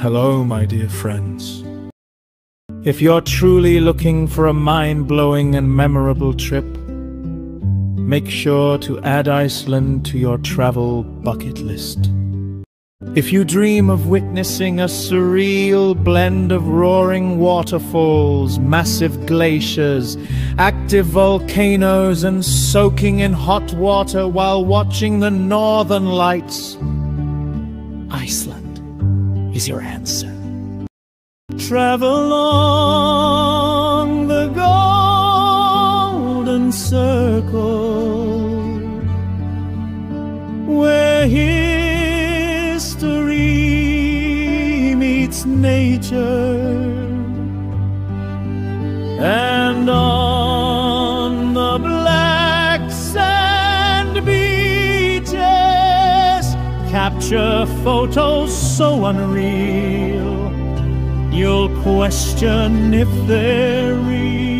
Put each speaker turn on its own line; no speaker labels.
Hello, my dear friends. If you're truly looking for a mind-blowing and memorable trip, make sure to add Iceland to your travel bucket list. If you dream of witnessing a surreal blend of roaring waterfalls, massive glaciers, active volcanoes, and soaking in hot water while watching the northern lights, Iceland is your answer. Travel along the golden circle, where history meets nature, and on the black sand beaches, capture photos so unreal, you'll question if they're real.